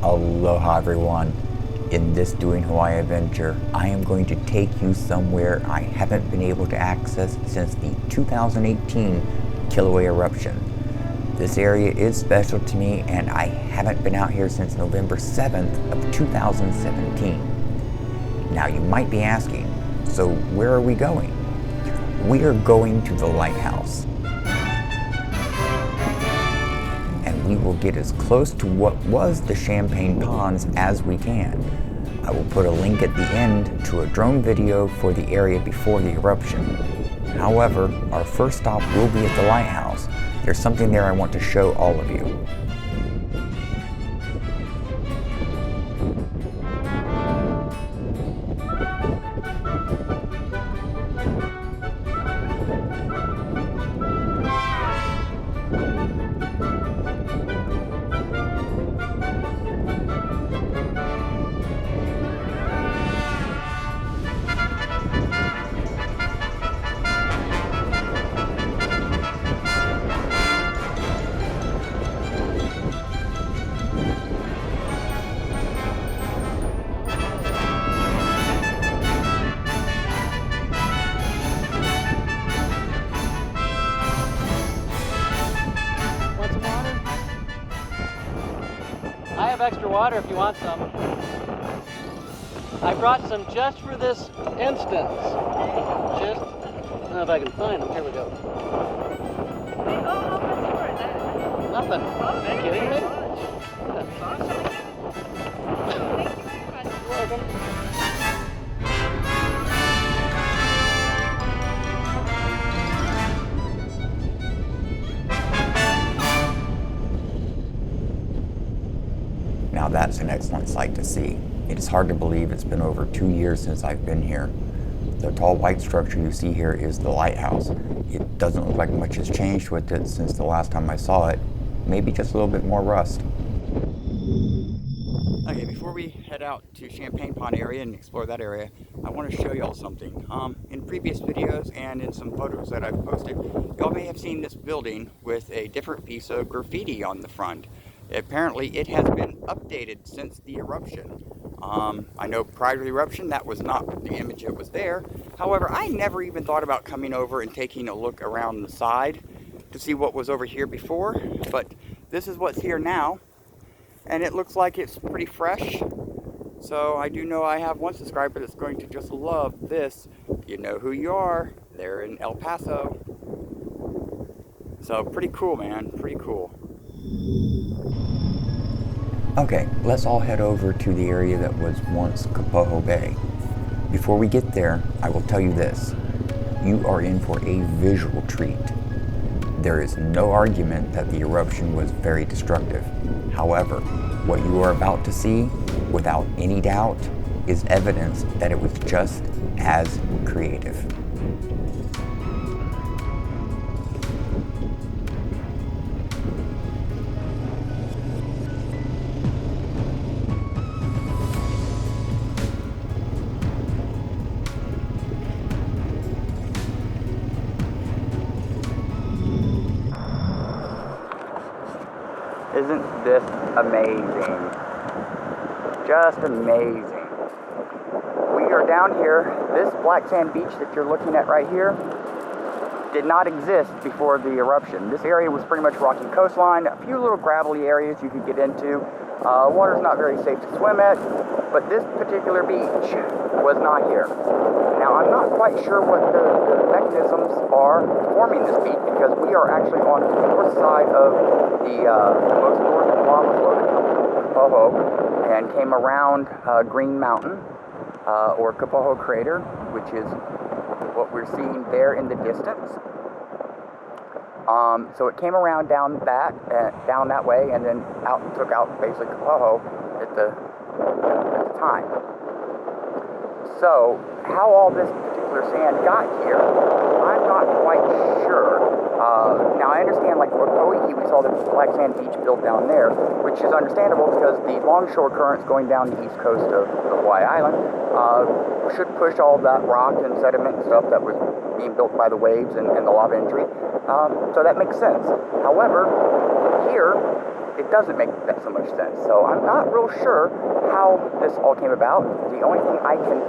Aloha everyone. In this Doing Hawaii adventure, I am going to take you somewhere I haven't been able to access since the 2018 Kilauea eruption. This area is special to me and I haven't been out here since November 7th of 2017. Now you might be asking, so where are we going? We are going to the lighthouse. We will get as close to what was the Champagne Ponds as we can. I will put a link at the end to a drone video for the area before the eruption. However, our first stop will be at the lighthouse. There's something there I want to show all of you. I have extra water if you want some. I brought some just for this instance. I don't know if I can find them. Here we go. Nothing. Oh, thank you Kidding me? very much. That's awesome. Thank you very much. You're welcome. Now that's an excellent sight to see. It is hard to believe it's been over 2 years since I've been here. The tall white structure you see here is the lighthouse. It doesn't look like much has changed with it since the last time I saw it. Maybe just a little bit more rust. Okay, before we head out to Champagne Pond area and explore that area, I want to show y'all something. In previous videos and in some photos that I've posted, y'all may have seen this building with a different piece of graffiti on the front. Apparently it has been updated since the eruption. I know prior to the eruption that was not the image that was there. However, I never even thought about coming over and taking a look around the side to see what was over here before, but this is what's here now, and it looks like it's pretty fresh. So I do know I have one subscriber that's going to just love this. You know who you are. They're in El Paso. So pretty cool, man, pretty cool. Okay, let's all head over to the area that was once Kapoho Bay. Before we get there, I will tell you this. You are in for a visual treat. There is no argument that the eruption was very destructive. However, what you are about to see, without any doubt, is evidence that it was just as creative. Isn't this amazing? Just amazing. We are down here. This black sand beach that you're looking at right here did not exist before the eruption. This area was pretty much rocky coastline, a few little gravelly areas you could get into. Water's not very safe to swim at, but this particular beach was not here. Now, I'm not quite sure what the mechanisms are forming this beach, because we are actually on the north side of the most northern lava flow that comes from Kapoho and came around Green Mountain, or Kapoho Crater, which is what we're seeing there in the distance. So it came around down that way, and then took out basically Kapoho at the time. So how all this particular sand got here, I'm not quite sure. Now I understand, like for Koihi, we saw the black sand beach built down there, which is understandable because the longshore currents going down the east coast of Hawaii Island should push all that rock and sediment and stuff that was being built by the waves and the lava entry. So that makes sense. However, here, it it doesn't make that so much sense. So I'm not real sure how this all came about. The only thing I can,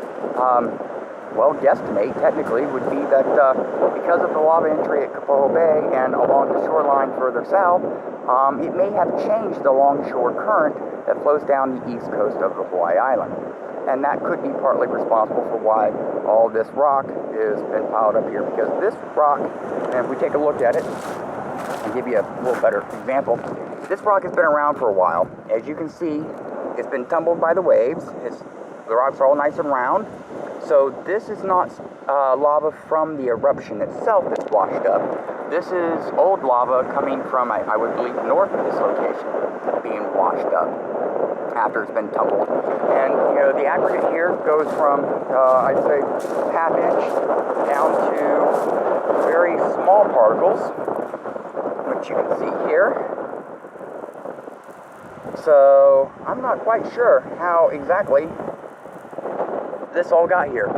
well, guesstimate technically would be that because of the lava entry at Kapoho Bay and along the shoreline further south, it may have changed the longshore current that flows down the east coast of the Hawaii Island. And that could be partly responsible for why all this rock has been piled up here. Because this rock, and if we take a look at it, and give you a little better example, this rock has been around for a while. As you can see, it's been tumbled by the waves. The rocks are all nice and round. So this is not lava from the eruption itself that's washed up. This is old lava coming from, I would believe, north of this location, being washed up after it's been tumbled. And, you know, the aggregate here goes from, I'd say, ½ inch down to very small particles, which you can see here. So, I'm not quite sure how exactly this all got here. And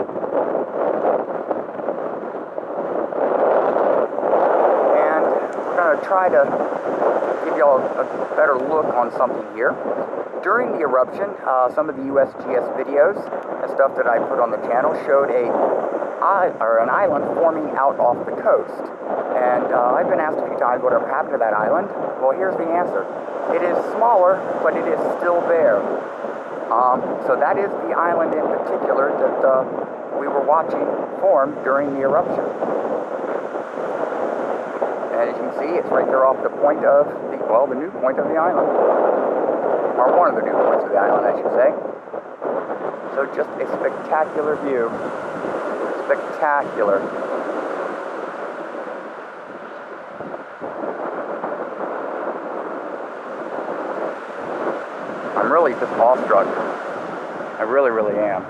we're going to try to give y'all a better look on something here. During the eruption, some of the USGS videos and stuff that I put on the channel showed an island forming out off the coast. And I've been asked a few times whatever happened to that island. Well, here's the answer. It is smaller, but it is still there. So that is the island in particular that we were watching form during the eruption. And as you can see, it's right there off the point of the new point of the island. Or one of the new points of the island, I should say. So just a spectacular view. Spectacular. I'm really just awestruck. I really, really am.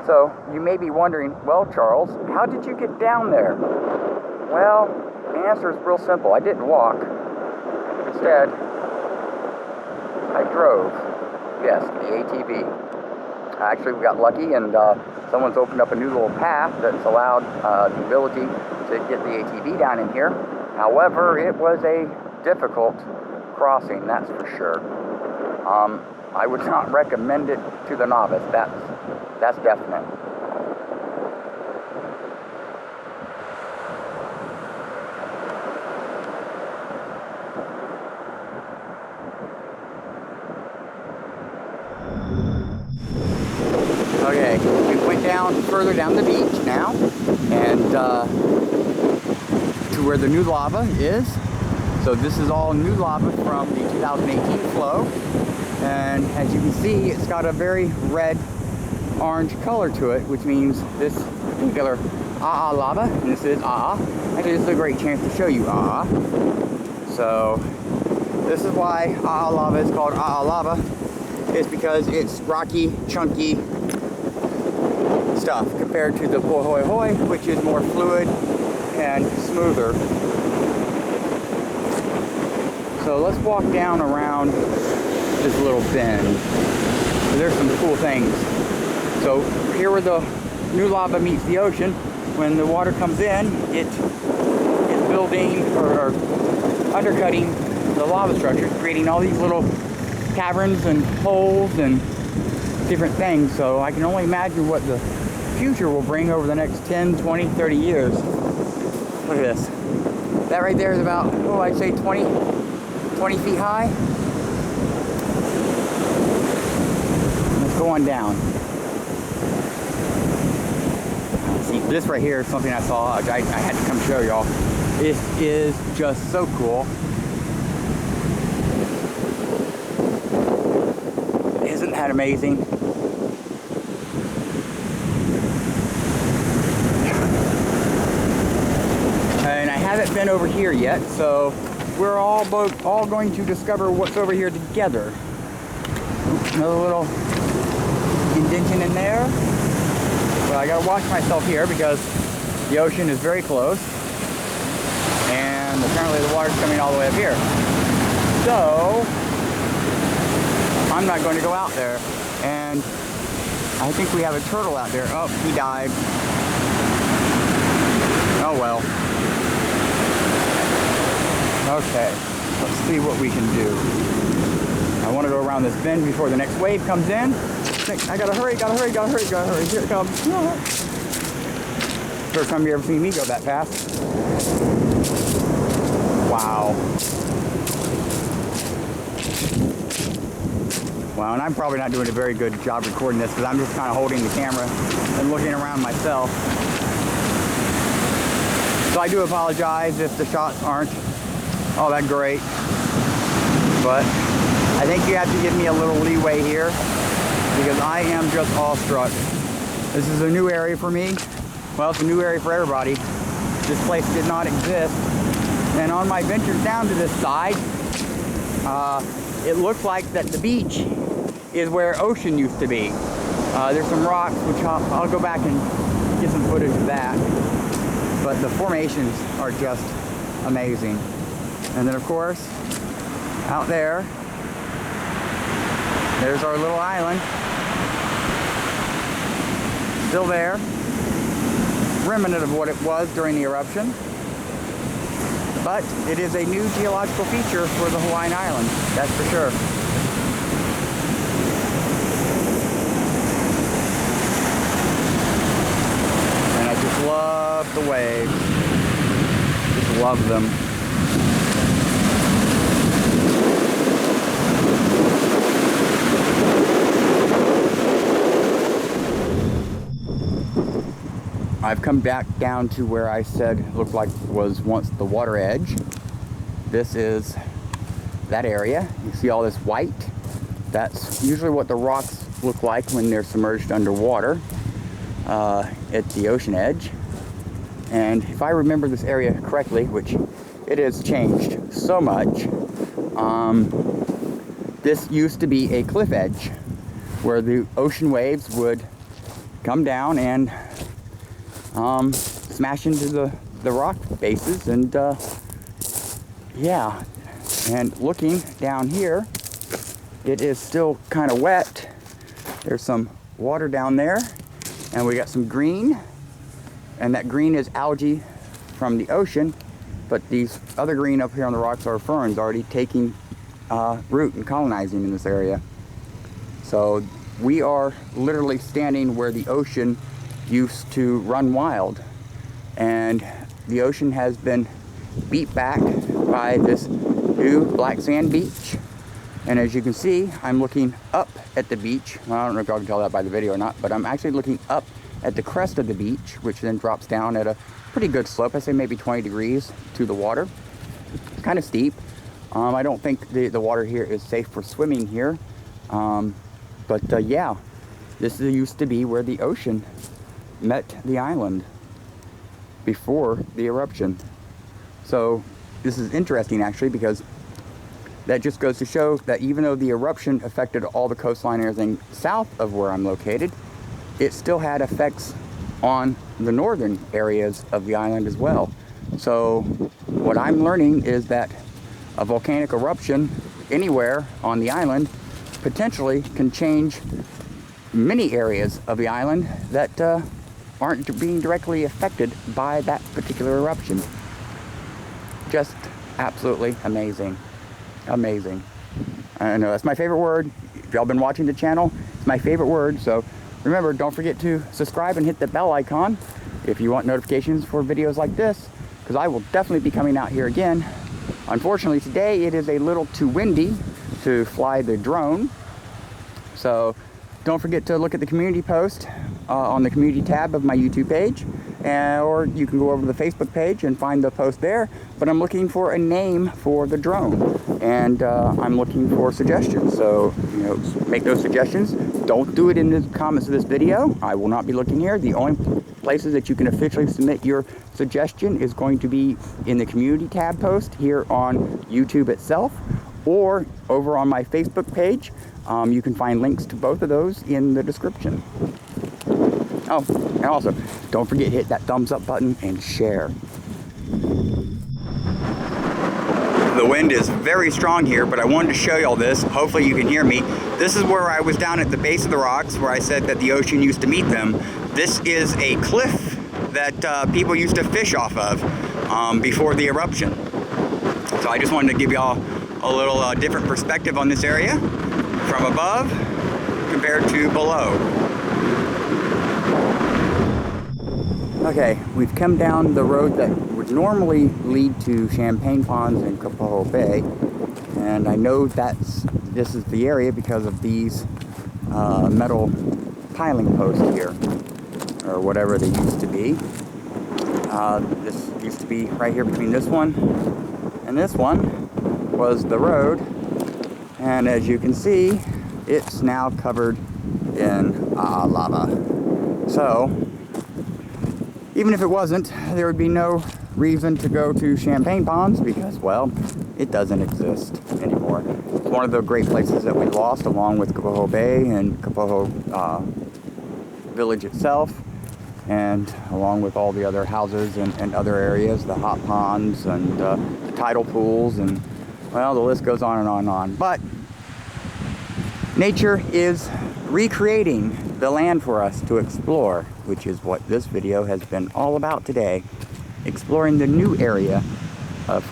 So, you may be wondering, well, Charles, how did you get down there? Well, the answer is real simple. I didn't walk. Instead, I drove. Yes, the ATV. Actually, we got lucky, and someone's opened up a new little path that's allowed the ability to get the ATV down in here. However, it was a difficult crossing, that's for sure. I would not recommend it to the novice. That's definite. Okay, we went down further down the beach now, and to where the new lava is. So this is all new lava from the 2018 flow, and as you can see, it's got a very red orange color to it, which means this particular lava, and this is actually this is a great chance to show you So this is why lava is called lava. It's because it's rocky, chunky stuff compared to the Pahoa, which is more fluid and smoother. So let's walk down around this little bend. There's some cool things. So here where the new lava meets the ocean, when the water comes in, it is building or undercutting the lava structure, creating all these little caverns and holes and different things. So I can only imagine what the future will bring over the next 10, 20, 30 years. Look at this. That right there is about, I'd say 20 feet high. Let's go on down. See, this right here is something I saw. I had to come show y'all. It is just so cool. Isn't that amazing? And I haven't been over here yet, so we're all going to discover what's over here together. Another little indentation in there. But I gotta watch myself here because the ocean is very close, and apparently the water's coming all the way up here. So I'm not going to go out there. And I think we have a turtle out there. Oh, he died. Oh well. Okay, let's see what we can do. I want to go around this bend before the next wave comes in. I gotta hurry, gotta hurry, gotta hurry, gotta hurry. Here it comes. First time you ever seen me go that fast. Wow. Wow, and I'm probably not doing a very good job recording this because I'm just kind of holding the camera and looking around myself. So I do apologize if the shots aren't all that great. But I think you have to give me a little leeway here because I am just awestruck. This is a new area for me. Well, it's a new area for everybody. This place did not exist. And on my ventures down to this side, it looks like that the beach is where ocean used to be. There's some rocks, which I'll go back and get some footage of that. But the formations are just amazing. And then of course, out there, there's our little island. Still there. Remnant of what it was during the eruption. But it is a new geological feature for the Hawaiian Islands, that's for sure. And I just love the waves. Just love them. I've come back down to where I said looked like was once the water edge. This is that area. You see all this white? That's usually what the rocks look like when they're submerged underwater at the ocean edge. And if I remember this area correctly, which it has changed so much, this used to be a cliff edge where the ocean waves would come down and smash into the rock bases, and yeah. And looking down here, it is still kind of wet. There's some water down there, and we got some green, and that green is algae from the ocean, but these other green up here on the rocks are ferns already taking root and colonizing in this area. So we are literally standing where the ocean used to run wild, and the ocean has been beat back by this new black sand beach. And as you can see, I'm looking up at the beach. Well, I don't know if y'all can tell that by the video or not, but I'm actually looking up at the crest of the beach, which then drops down at a pretty good slope. I say maybe 20 degrees to the water. It's kind of steep. I don't think the water here is safe for swimming here. But yeah, this used to be where the ocean met the island before the eruption. So this is interesting actually, because that just goes to show that even though the eruption affected all the coastline and everything south of where I'm located, it still had effects on the northern areas of the island as well. So what I'm learning is that a volcanic eruption anywhere on the island potentially can change many areas of the island that aren't being directly affected by that particular eruption. Just absolutely amazing. Amazing. I know that's my favorite word. If y'all been watching the channel, it's my favorite word. So remember, don't forget to subscribe and hit the bell icon if you want notifications for videos like this, because I will definitely be coming out here again. Unfortunately, today it is a little too windy to fly the drone. So don't forget to look at the community post on the community tab of my YouTube page, or you can go over to the Facebook page and find the post there. But I'm looking for a name for the drone, and I'm looking for suggestions. So, you know, make those suggestions. Don't do it in the comments of this video. I will not be looking here. The only places that you can officially submit your suggestion is going to be in the community tab post here on YouTube itself, or over on my Facebook page. You can find links to both of those in the description. Oh, and also, don't forget to hit that thumbs up button and share. The wind is very strong here, but I wanted to show y'all this. Hopefully you can hear me. This is where I was down at the base of the rocks where I said that the ocean used to meet them. This is a cliff that people used to fish off of before the eruption. So I just wanted to give y'all a little different perspective on this area from above compared to below. Okay, we've come down the road that would normally lead to Champagne Ponds and Kapoho Bay, and I know this is the area because of these metal piling posts here, or whatever they used to be. This used to be right here between this one and this one was the road, and as you can see, it's now covered in lava. So even if it wasn't, there would be no reason to go to Champagne Ponds because, well, it doesn't exist anymore. It's one of the great places that we lost, along with Kapoho Bay and Kapoho Village itself, and along with all the other houses and other areas, the hot ponds and the tidal pools, and, well, the list goes on and on and on. But nature is recreating the land for us to explore, which is what this video has been all about today. Exploring the new area of,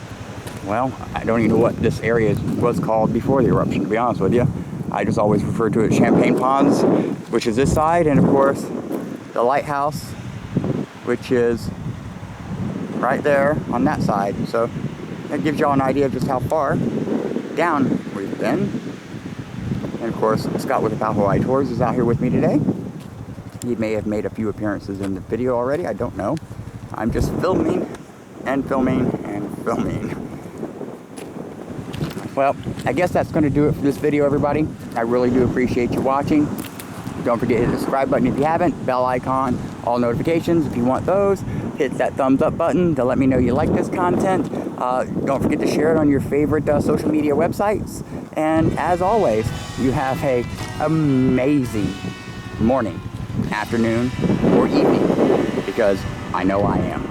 well, I don't even know what this area was called before the eruption, to be honest with you. I just always refer to it as Champagne Ponds, which is this side, and of course the lighthouse, which is right there on that side. So that gives y'all an idea of just how far down we've been. And of course, Scott with the Pahoa Tours is out here with me today. He may have made a few appearances in the video already, I don't know. I'm just filming and filming and filming. Well, I guess that's going to do it for this video, everybody. I really do appreciate you watching. Don't forget to hit the subscribe button if you haven't, bell icon, all notifications if you want those. Hit that thumbs up button to let me know you like this content. Don't forget to share it on your favorite social media websites. And as always, you have an amazing morning, afternoon, or evening, because I know I am.